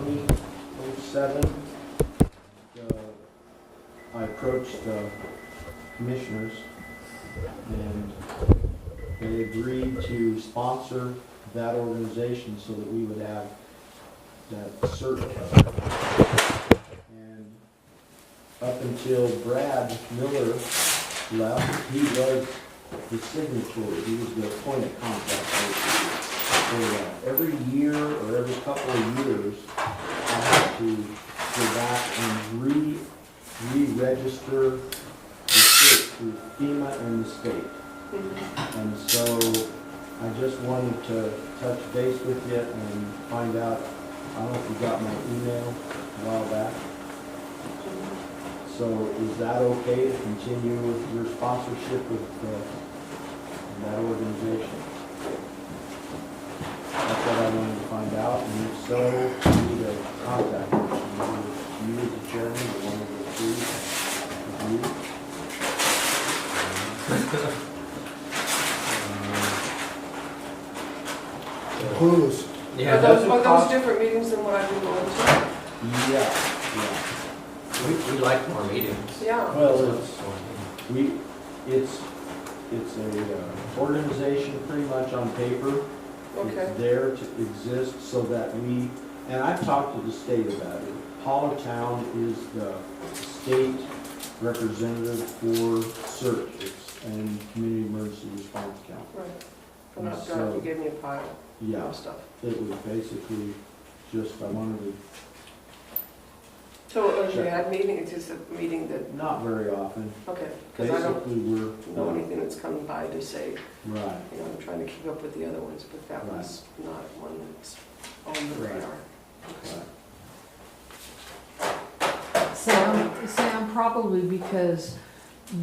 2007, I approached the commissioners and they agreed to sponsor that organization so that we would have that cert. And up until Brad Miller left, he was the signatory, he was the point of contact for that. Every year or every couple of years, I have to go back and re-register the state through FEMA and the state. And so I just wanted to touch base with you and find out, I don't know if you got my email a while back. So is that okay to continue with your sponsorship with that organization? That's what I wanted to find out, and if so, you need a contact person. You as the chairman, or one of the two of you. Clues. Yeah, Are those different meetings than what I've been going to? Yeah. we like more meetings. Yeah. Well, it's a organization pretty much on paper. Okay. It's there to exist so that we, and I've talked to the state about it. Hollertown is the state representative for CERT and Community Emergency Response Council. Right. And I've So- got, you gave me a pile Yeah, of stuff. it was basically just, I wanted to, So as you had meeting, it's just a meeting that, not very often. okay, because I don't Basically, we're, know anything that's coming by to say, right. you know, I'm trying to keep up with the other ones, but that Right. was not one that's on the Right. radar. Right. Sam, probably because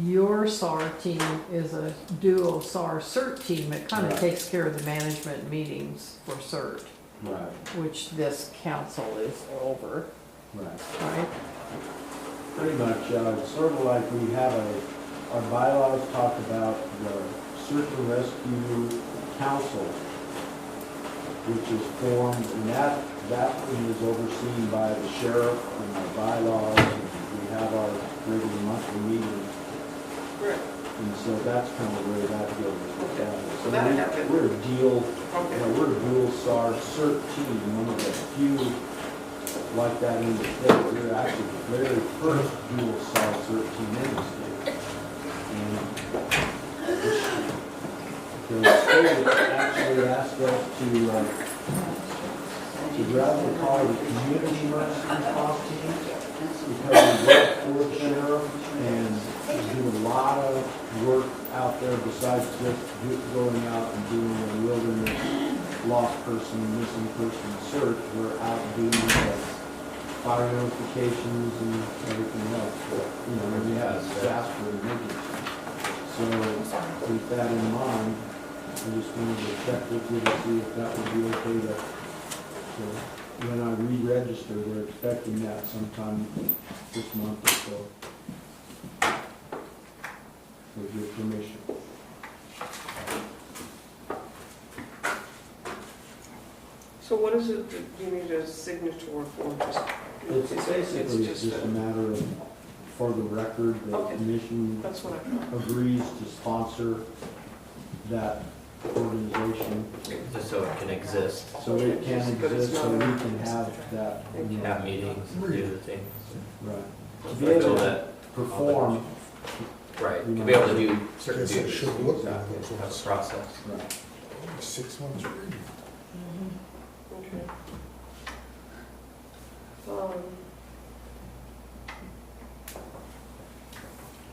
your SAR team is a duo SAR CERT team, it kind of Right. takes care of the management meetings for CERT, Right, which this council is over, right. right? Pretty much, sort of like we have our bylaws talk about the Search and Rescue Council, which is formed, and that one is overseen by the sheriff and our bylaws, and we have our regular monthly meetings, Right. and so that's kind of where that goes. So that happened. We're a deal, Okay. we're a dual SAR CERT team, one of the few like that in the state. We're actually the very first dual SAR CERT team in the state. And the state actually asked us to rather call it a community emergency response team because we work for the sheriff and do a lot of work out there besides just going out and doing a wilderness lost person, missing person search. We're out doing the fire notifications and everything else. You know, we have staff for emergency. So with that in mind, I just wanted to check with you to see if that would be okay to when I re-register, we're expecting that sometime this month or so. With your permission. So what is it that you need a signature for? It's basically just a matter of, for the record, the Okay. commission That's what I thought. agrees to sponsor that organization, Just so it can exist, so it can But it's exist, so we not- can have that, you know, have meetings, and do the things. right. To To be able fulfill to that, perform, right, to be able to do certain Guess it duties, should look like Exactly. those have a ones. right. process. 6 months free. Okay. Well,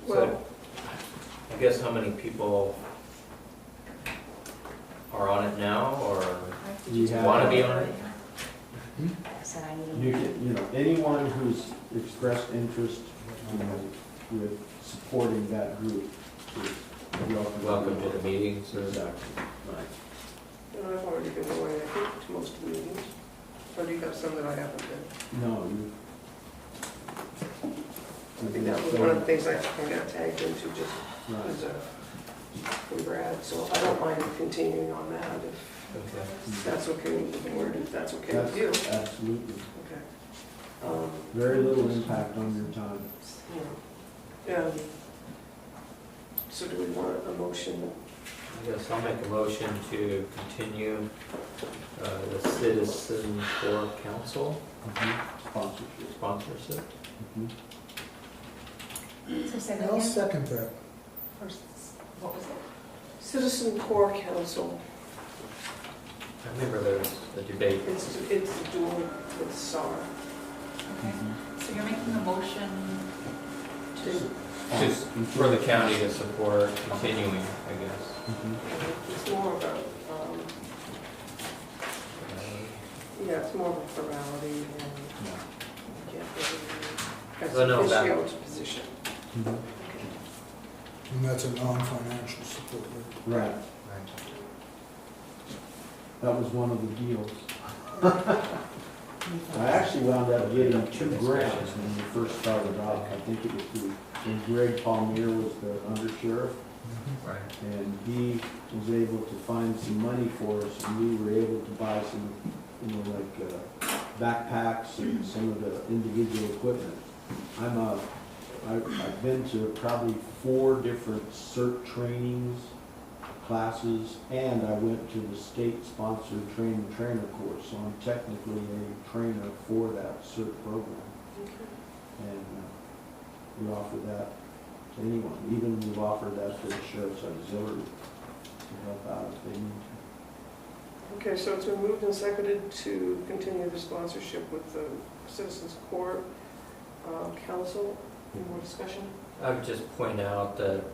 So, I guess how many people are on it now, or You have- want to be on it? You know, anyone who's expressed interest, you know, with supporting that group is Welcome to the meetings, or Exactly, right. you know, I've already been going, I think, to most of the meetings. Or do you have some that I haven't been? No, you. I think that was one of the things I got tagged into just Right. as a from Brad, so I don't mind continuing on that Okay. if that's okay with the board, if that's okay with you. Absolutely. Okay. Very little impact on your time. Yeah. So do we want a motion? I guess I'll make a motion to continue the Citizen Core Council Sponsorship. sponsorship. So say that I'll again. second that. First, what was it? Citizen Core Council, I remember there was a debate. it's a dual with SAR. Okay. So you're making a motion to, Just for the county to support continuing, I guess. It's more of a, yeah, it's more of a formality and I can't I really, know as that- officio's position. And that's a non-financial support, right? Right, that was one of the deals. I actually wound up getting 2 grants when we first started off. I think it was through, when Greg Palmier was the undersheriff, Right. and he was able to find some money for us, and we were able to buy some, like backpacks and some of the individual equipment. I've been to probably 4 different CERT trainings, classes, and I went to the state-sponsored trainer course, so I'm technically a trainer for that CERT program. And we offer that to anyone, even we've offered that to the Sheriff's Auxiliary to help out if they need to. Okay, so it's been moved and seconded to continue the sponsorship with the Citizens Court Council. Any more discussion? I would just point out that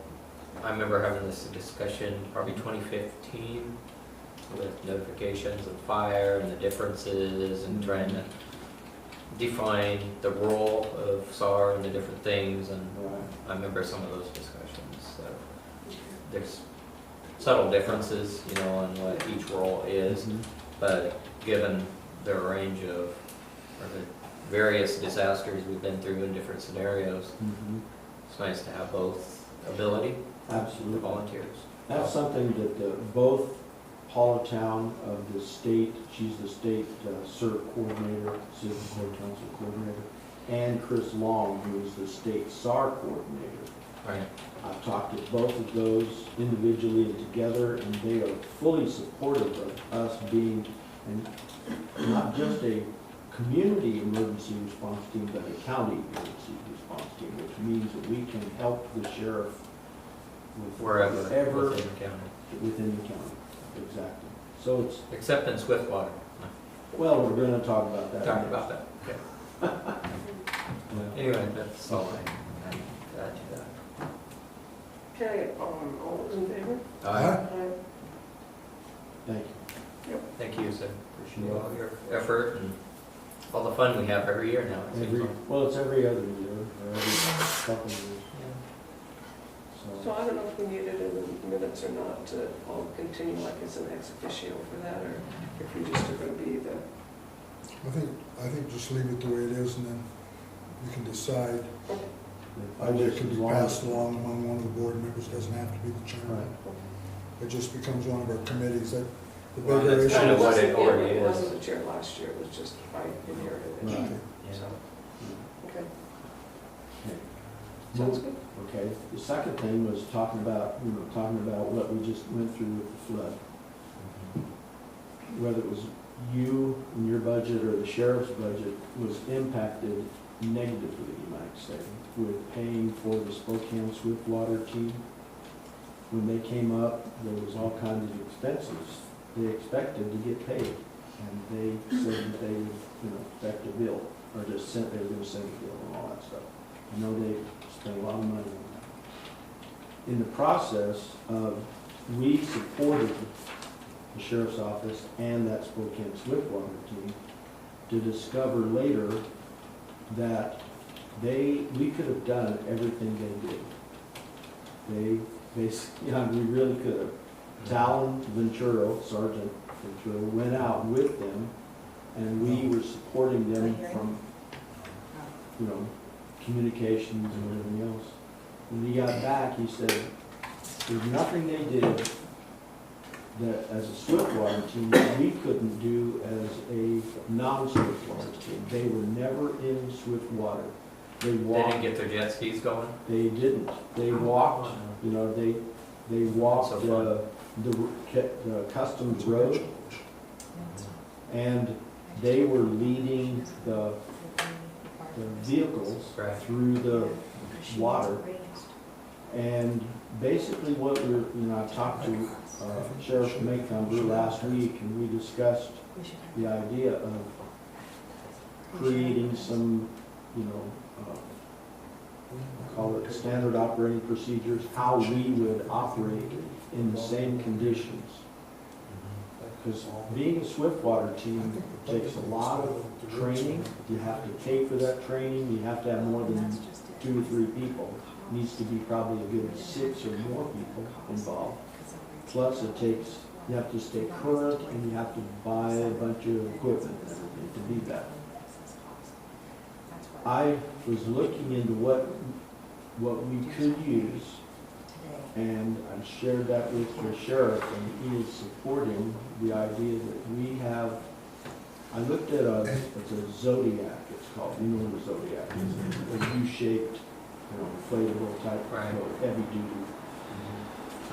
I remember having this discussion probably 2015 with notifications of fire and the differences and trying to define the role of SAR and the different things, and Right. I remember some of those discussions. So there's subtle differences, you know, on what each role is, but given the range of, or the various disasters we've been through in different scenarios, it's nice to have both ability to Absolutely. volunteers. That's something that both Paula Town of the state, she's the state CERT coordinator, Citizen Court Council coordinator, and Chris Long, who is the state SAR coordinator. Right. I've talked to both of those individually and together, and they are fully supportive of us being not just a community emergency response team, but a county emergency response team, which means that we can help the sheriff with Wherever whatever within the county. within the county. Exactly. So it's, Except in Swiftwater. well, we're gonna talk about that. Talked next. about that. Okay. Yeah. Anyway, that's all I add to that. Okay, all those in favor? Aye. Thank you. Thank you, sir. Appreciate all your effort and all the fun we have every year now. It seems like. Well, it's every other year, or every couple of years. So I don't know if we need it in the minutes or not to all continue like it's an ex officio for that, or if we just are gonna be the, I think just leave it the way it is, and then you can decide. I It just can be want- passed along among one of the board members, doesn't have to be the chairman. Right. It just becomes one of our committees. That the Well, bigger that's issue kind of is. what it already It is. wasn't the chair last year, it was just I inherited it. Right. Yeah. So, okay, Okay. sounds good. Okay, the second thing was talking about what we just went through with the flood. Whether it was you and your budget or the sheriff's budget was impacted negatively, you might say, with paying for the Spokane Swiftwater team. When they came up, there was all kinds of expenses they expected to get paid. And they said that they would, expect a bill, or just sent, they were gonna send a bill and all that stuff. I know they spent a lot of money on that. In the process of, we supported the sheriff's office and that Spokane Swiftwater team to discover later that we could have done everything they did. They we really could have. Talon Venturo, Sergeant Venturo, went out with them, and we were supporting them from, communications and everything else. When he got back, he said, There's nothing they did that as a Swiftwater team that we couldn't do as a non-Swiftwater team. They were never in Swiftwater. They They didn't walked, get their jet skis going? they didn't. They walked, you know, they walked So fun. the customs road, and they were leading the vehicles Right. through the water. And basically what we're, you know, I talked to Sheriff Maycomber last week, and we discussed the idea of creating some, you know, call it standard operating procedures, how we would operate in the same conditions. Because being a Swiftwater team takes a lot of training. You have to pay for that training. You have to have more than 2 or 3 people. Needs to be probably a good 6 or more people involved. Plus it takes, you have to stay current, and you have to buy a bunch of equipment and everything to be that. I was looking into what we could use, and I shared that with the sheriff, and he is supporting the idea that we have, I looked at it's a Zodiac, it's called, you know what a Zodiac is, a U-shaped, you know, inflatable type, Right. heavy duty,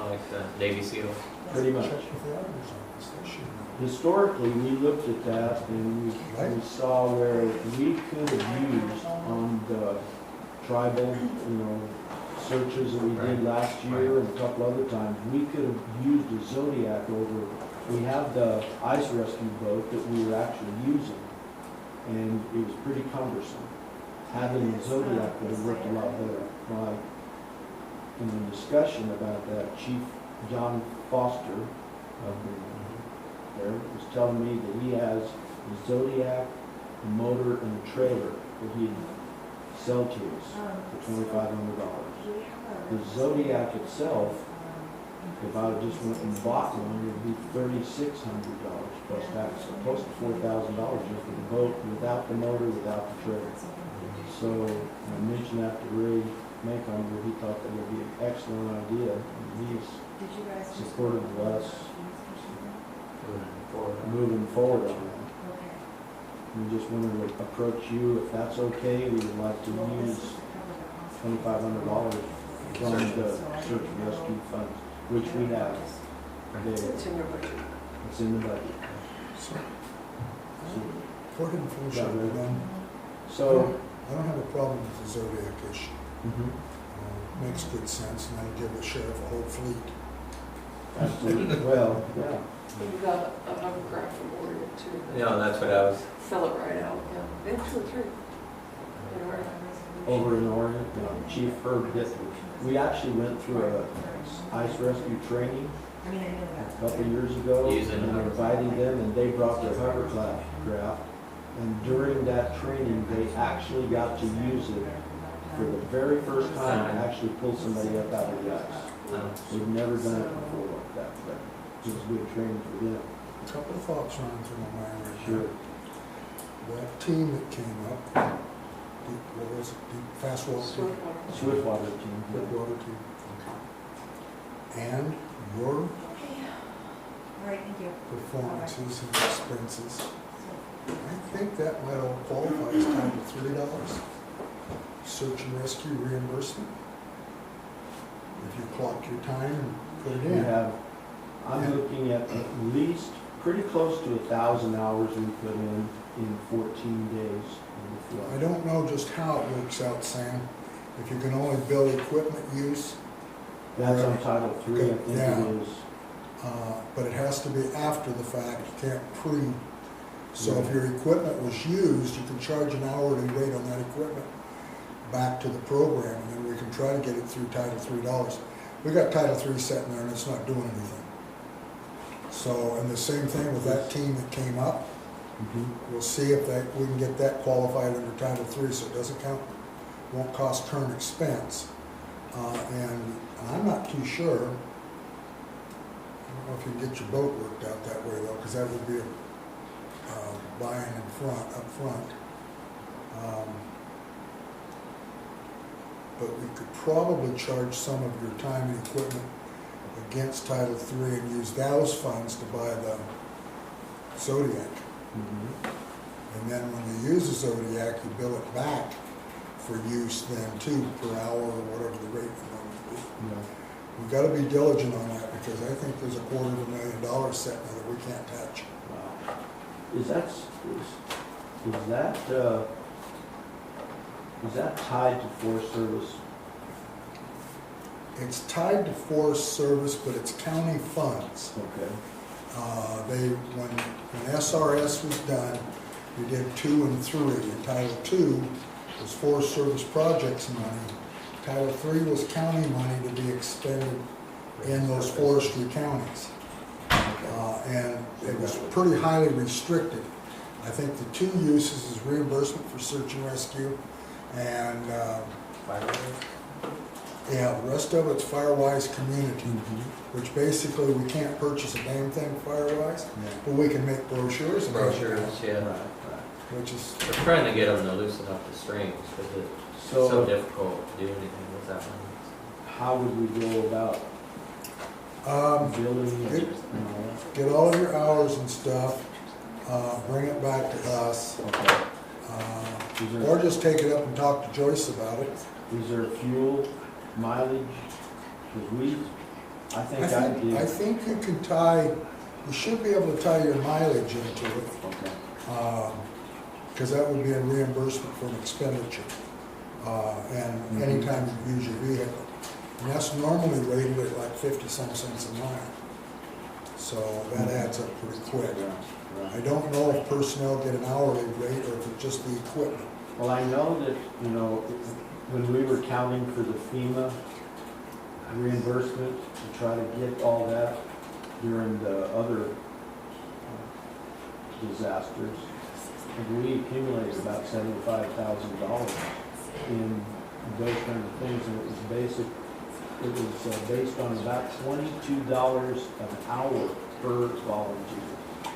I like the Navy SEALs. pretty much. Check with the auditor's office, they should know. Historically, we looked at that, and we saw where we could have used on the tribal, you know, searches that we did last year and a couple other times, we could have used a Zodiac over, we have the ice rescue boat that we were actually using, and it was pretty cumbersome. Having a Zodiac would have worked a lot better. Like, in the discussion about that, Chief John Foster, there, was telling me that he has a Zodiac, a motor, and a trailer that he'd sell to us for $2,500. The Zodiac itself, if I just went and bought one, it would be $3,600 plus tax, so close to $4,000 just for the boat, without the motor, without the trailer. So I mentioned that to Ray Maycomber, he thought that would be an excellent idea, and he's supportive of us moving forward on that. We just wanted to approach you, if that's okay, we would like to use $2,500 from the search and rescue funds, which we have. It's in your budget. It's in the budget. So, go ahead and finish up, Yeah, then. So, I don't have a problem with the Zodiac issue. mhm, Makes good sense, and that'll give the sheriff a whole fleet. absolutely, well, yeah. You've got a hovercraft from Oregon too. Yeah, that's what I was, Fill it right out, yeah. They have 2 or 3. In Oregon. Over in Oregon, Chief Herb Gifford. We actually went through a ice rescue training a couple of years ago, Using and I invited them, and they brought their hovercraft. And during that training, they actually got to use it for the very first time, to actually pull somebody up out of the ice. They've never done it before like that, but it was good training for them. A couple of thoughts running through my mind right Sure. now. That team that came up, what was it, fast water team? Swiftwater. Swiftwater team. Good water team. And your All right, thank you. performances and expenses. I think that might all qualify as Title $3. Search and rescue reimbursement. If you clock your time and put it We in. have, I'm looking at least pretty close to 1,000 hours we put in 14 days in the I flood. don't know just how it works out, Sam. If you can only bill equipment use, That's on Title III, I think Yeah. it is. but it has to be after the fact, you can't So if your equipment was used, you can charge an hourly rate on that equipment back to the program, and then we can try to get it through Title $3. We got Title III sitting there and it's not doing anything. So, and the same thing with that team that came up, we'll see if we can get that qualified under Title III, so it doesn't count, won't cost current expense. And I'm not too sure, I don't know if you can get your boat worked out that way though, because that would be a buying up front. But we could probably charge some of your time and equipment against Title III and use those funds to buy the Zodiac. Mhm. And then when you use the Zodiac, you bill it back for use then too, per hour or whatever the rate is going to be. Yeah. We've got to be diligent on that because I think there's $250,000 sitting there that we can't touch. Wow. Is that tied to Forest Service? It's tied to Forest Service, but it's county funds. Okay. When SRS was done, we did 2 and 3. And Title II was Forest Service projects money. Title III was county money to be expended in those forestry counties. And it was pretty highly restricted. I think the 2 uses is reimbursement for search and rescue, and yeah, the rest of it's Firewise Community, which basically we can't purchase a damn thing Firewise, but we can make brochures and Brochures, Right, yeah. right. which is, We're trying to get them to loosen up the strings, because it's so difficult to do anything with that one. How would we go about building it? get all of your hours and stuff, bring it back to us, Okay. or just take it up and talk to Joyce about it. Is there fuel mileage? Because I think I did. I think you can tie, you should be able to tie your mileage into it, Okay. because that would be a reimbursement for an expenditure. And anytime you use your vehicle. And that's normally rated at like 50-some cents a mile. So that adds up pretty quick. I don't know if personnel get an hourly rate or if it's just the equipment. Well, I know that, when we were counting for the FEMA reimbursement to try to get all that during the other disasters, and we accumulated about $75,000 in those kind of things, and it was based on about $22 an hour per volunteer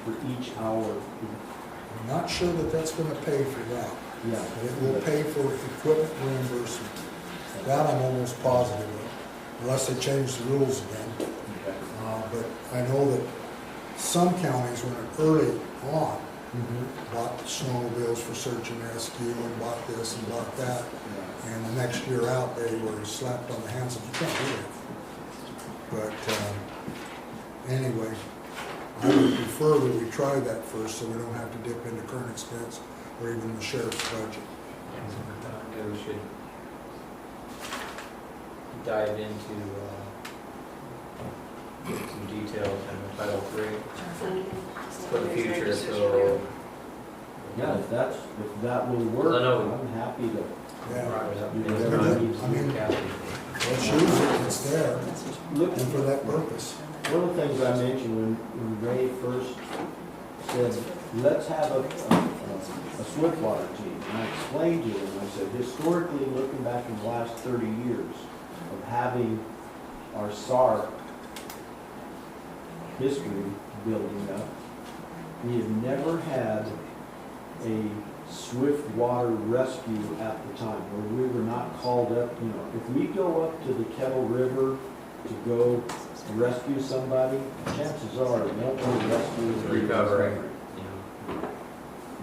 for each hour. I'm not sure that that's going to pay for that. Yeah. But it will pay for equipment reimbursement. That I'm almost positive of, unless they change the rules again. Okay. But I know that some counties went early on, bought snowmobiles for search and rescue, and bought this and bought that. And the next year out, they were slapped on the hands and you can't do that. But anyway, I would prefer that we try that first so we don't have to dip into current expense or even the sheriff's budget. Maybe we should dive into some details in Title III for the future, so. Yeah, if that will work, I know. I'm happy to. Yeah. I mean, Let's use it, it's there, Look, and for that purpose. one of the things I mentioned when Ray first said, let's have a swiftwater team. And I explained to him, I said, historically, looking back in the last 30 years of having our SAR history building up, we have never had a swift water rescue at the time, where we were not called up. If we go up to the Kettle River to go rescue somebody, chances are it won't be rescue or Recovery.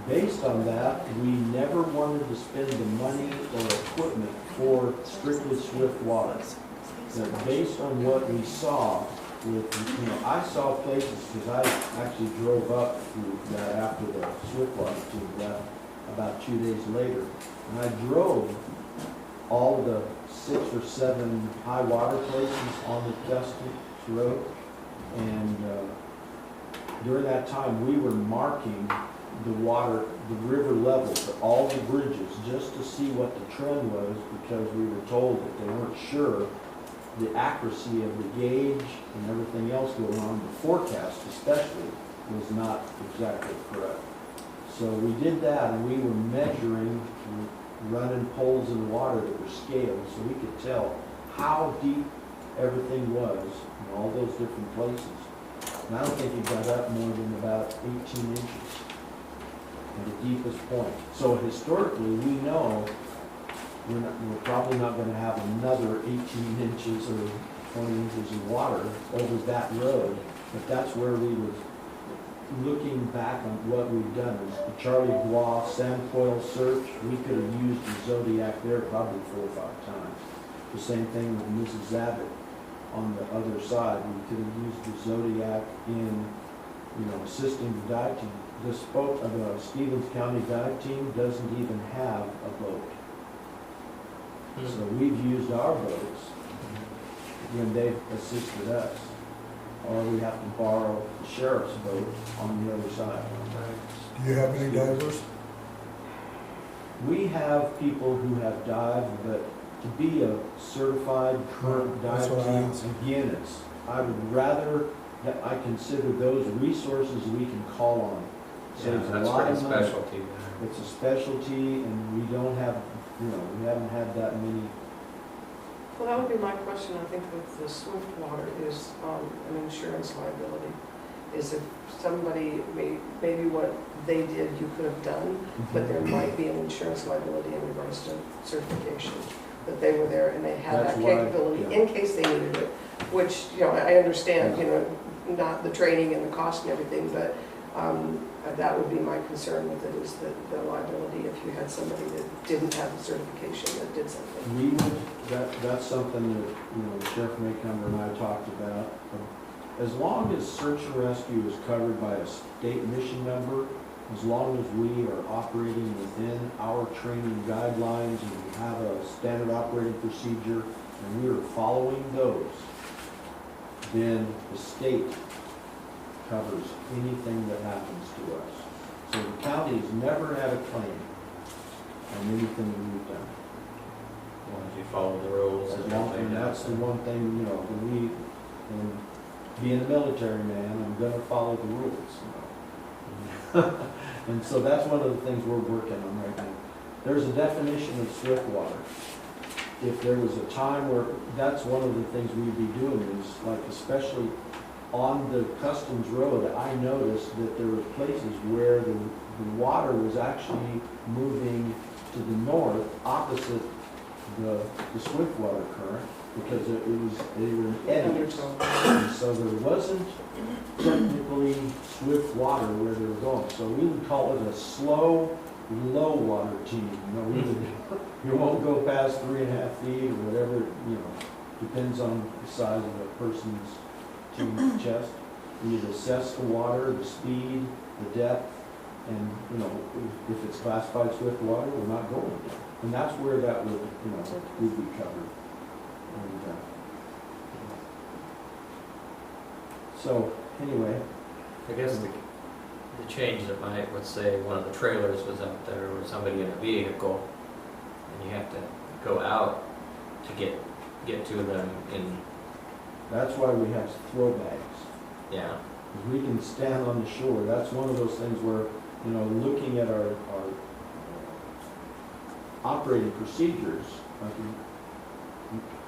Based on that, we never wanted to spend the money or equipment for strictly swift water. Now, based on what we saw with, I saw places, because I actually drove up through that after the swift water team left about 2 days later, and I drove all the 6 or 7 high water places on the Justice Road, and during that time we were marking the river levels for all the bridges just to see what the trend was, because we were told that they weren't sure the accuracy of the gauge and everything else going on. The forecast especially was not exactly correct. So we did that, and we were measuring, running poles in the water that were scaled, so we could tell how deep everything was in all those different places. And I don't think it got up more than about 18 inches at the deepest point. So historically, we know we're probably not going to have another 18 inches or 20 inches of water over that road. But that's where we was looking back on what we've done. Is the Charlie Bois Sandfoil search, we could have used the Zodiac there probably 4 or 5 times. The same thing with Mrs. Zabit on the other side. We could have used the Zodiac in, assisting the dive team. The Stevens County dive team doesn't even have a boat. So we've used our boats when they've assisted us. Or we have to borrow the sheriff's boat on the other side. Do you have any divers? We have people who have dived, but to be a certified current That's dive what I team, asked. again, I would rather that I consider those resources we can call on. Yeah, Saves a that's lot pretty of money. specialty there. It's a specialty, and we don't have, we haven't had that many. Well, that would be my question, I think, with the swift water is an insurance liability. Is if somebody, maybe what they did you could have done, but there might be an insurance liability in regards to certification, that they were there and they had That's that why, capability yeah. in case they needed it, which, I understand, not the training and the cost and everything, but that would be my concern with it, is the liability if you had somebody that didn't have the certification that did something. We would, that's something that, Sheriff Maycomber and I talked about. As long as search and rescue is covered by a state mission number, as long as we are operating within our training guidelines and we have a standard operating procedure and we are following those, then the state covers anything that happens to us. So the county has never had a claim on anything we've done. As long as you follow the rules As and long, everything. and that's the one thing, that and being a military man, I'm gonna follow the rules, And so that's one of the things we're working on right now. There's a definition of swift water. If there was a time where, that's one of the things we'd be doing is, like, especially on the Customs Road, I noticed that there were places where the water was actually moving to the north, opposite the swift water current, because they were in eddies. And so there wasn't technically swift water where they were going. So we would call it a slow, low water team. You won't go past 3.5 feet or whatever, depends on the size of a person's team's chest. We'd assess the water, the speed, the depth, and, if it's classified swift water, we're not going there. And that's where that would, would be covered. And, so, anyway, I guess the change that might, let's say one of the trailers was out there or somebody in a vehicle and you have to go out to get to them in, that's why we have throw bags. yeah. Because we can stand on the shore. That's one of those things where, looking at our operating procedures, like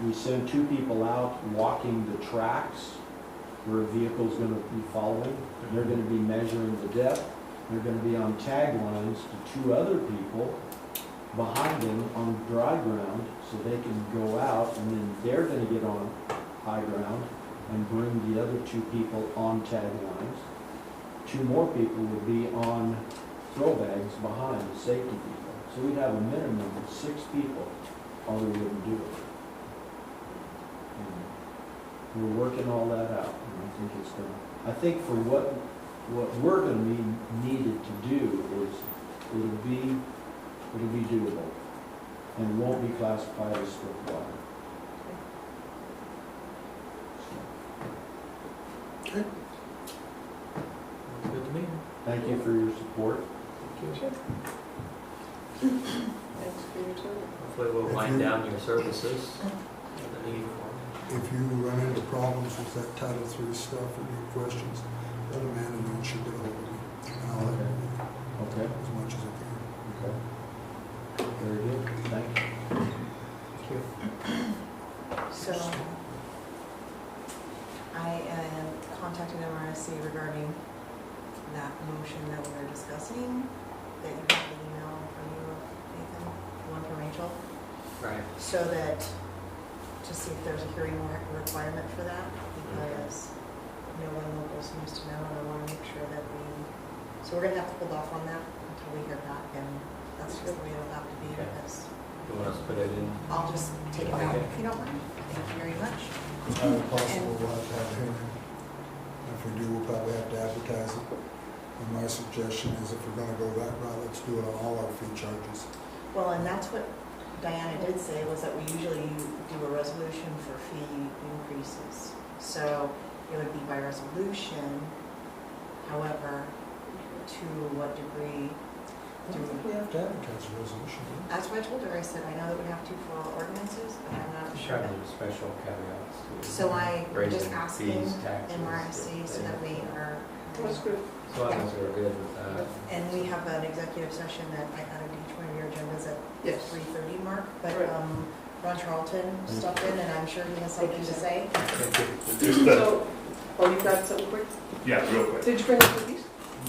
we send 2 people out walking the tracks where a vehicle's going to be following. They're going to be measuring the depth. They're going to be on tag lines to 2 other people behind them on dry ground so they can go out, and then they're going to get on high ground and bring the other 2 people on tag lines. 2 more people would be on throw bags behind the safety people. So we'd have a minimum of 6 people, or we wouldn't do it. And we're working all that out, and I think for what we're gonna be needed to do is, it'll be doable, and won't be classified as swift water. Okay. Good to me. Thank you for your support. Sure. Thanks for your time. Hopefully we'll If wind you- down your services and the need for If you run into problems with that Title III stuff or any questions, let Amanda know, she'll get ahold of me. And I'll help you Okay, as much as I can. okay. Very good, thank you. So, I contacted MRSC regarding that motion that we were discussing, that you have the email from you, Nathan, the one from Rachel, Right. so that to see if there's a hearing requirement for that, because no one local seems to know, and I wanna make sure that so we're gonna have to hold off on that until we hear back, and that's just the way it'll have to be, Okay. because You want us to put it in? I'll just take it out if you don't mind. Thank you very much. Possible we'll have to have a hearing. If we do, we'll probably have to advertise it. And my suggestion is if we're gonna go that route, let's do it on all our fee charges. Well, and that's what Diana did say, was that we usually do a resolution for fee increases. So it would be by resolution, however, to what degree I don't think we have to advertise a resolution, do we? That's what I told her. I said, I know that we have to for ordinances, but I'm not sure. Try to do special caveats to it. So I'm just Raising asking fees, taxes, MRSC so that we are, That's good. As long as we're good with that. and we have an executive session that I added each one of your agendas at Yes. 3:30 mark. But Right. Ron Charlton stopped in, and I'm sure he has something to say. Just, So, oh, you got something quick? yeah, real quick. Did you bring the cookies?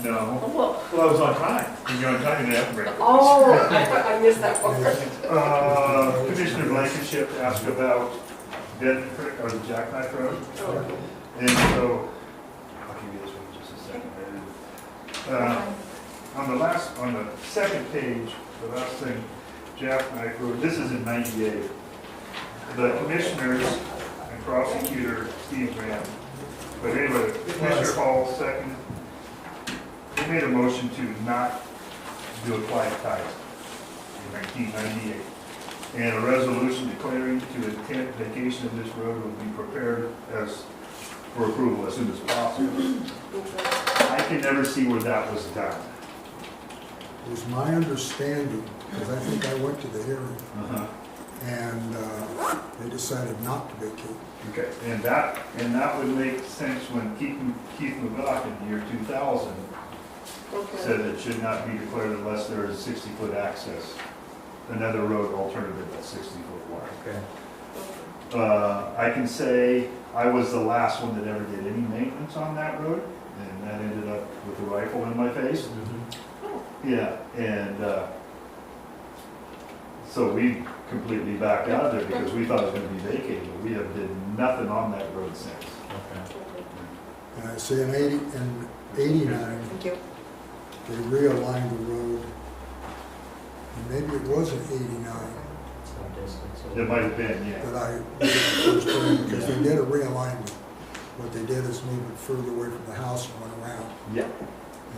No. Oh, well. Well, I was on time. When you're on time, you didn't have to bring it. Oh, I missed that part. Commissioner Blankenship asked about Dead Creek, or the Jackknife Road. Oh, And so, I'll give you this one in just a second. On the second page, the last thing, Jackknife Road, this is in 98. The commissioners and prosecutor Steve Graham, but anyway, Commissioner Hall second, they made a motion to not do a quiet title in 1998. And a resolution declaring to intent vacation of this road will be prepared for approval as soon as possible. okay. I can never see where that was done. It was my understanding, because I think I went to the hearing, and they decided not to vacate. Okay, and that would make sense when Keith McGough in the year 2000 Okay. said it should not be declared unless there is 60-foot access. Another road alternative that's 60-foot wide. Okay. I can say I was the last one that ever did any maintenance on that road, and that ended up with a rifle in my face. Yeah, and so we completely backed out of there because we thought it was going to be vacated. But we have did nothing on that road since. Okay. And I see in 89, Thank you. they realigned the road, and maybe it was in 89 Some distance. It might have been, yeah. that I did it the first time, because they did a realignment. What they did is move it further away from the house and went around. Yeah.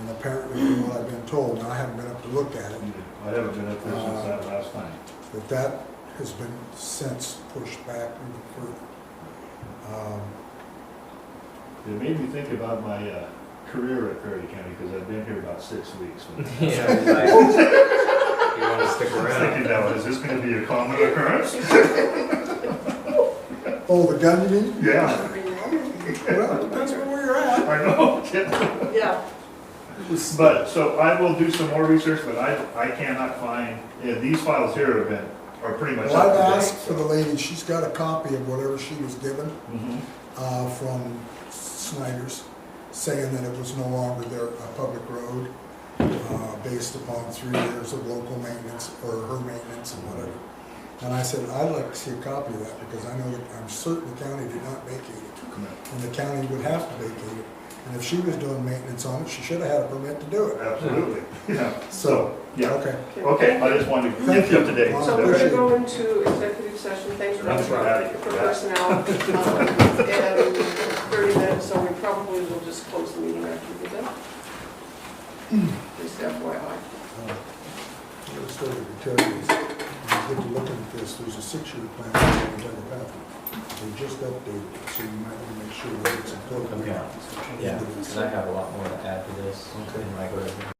And apparently, from what I've been told, now I haven't been up to look at it, I haven't been up there since that last time. that has been since pushed back even further. It made me think about my career at Ferry County because I've been here about 6 weeks. Yeah, like, you want to stick I was around? thinking now, is this going to be a common occurrence? Oh, the gun, you mean? Yeah, Well, it depends on where you're at. I know. Yeah, But, so I will do some more research, but I cannot find, these files here are pretty much Well, up I've to date. asked for the lady, she's got a copy of whatever she was given Mhm. from Snyder's, saying that it was no longer a public road, based upon 3 years of local maintenance, or her maintenance and whatever. And I said, I'd like to see a copy of that, because I know that, I'm certain the county did not vacate it, and the county would have to vacate it. And if she was doing maintenance on it, she should have had a permit to do it. Absolutely, yeah. So, Yeah, okay. okay, I just wanted to Thank keep you up to date. you. so we're gonna go into executive session, thanks for That's right. for personnel. And 30 minutes, so we probably will just close the meeting after we get done. Just FYI. I was going to tell you, when you get to looking at this, there's a 6-year plan that we've never had. They just updated it, so you might want to make sure that it's important. Okay. Yeah, and I have a lot more to add to this in my version.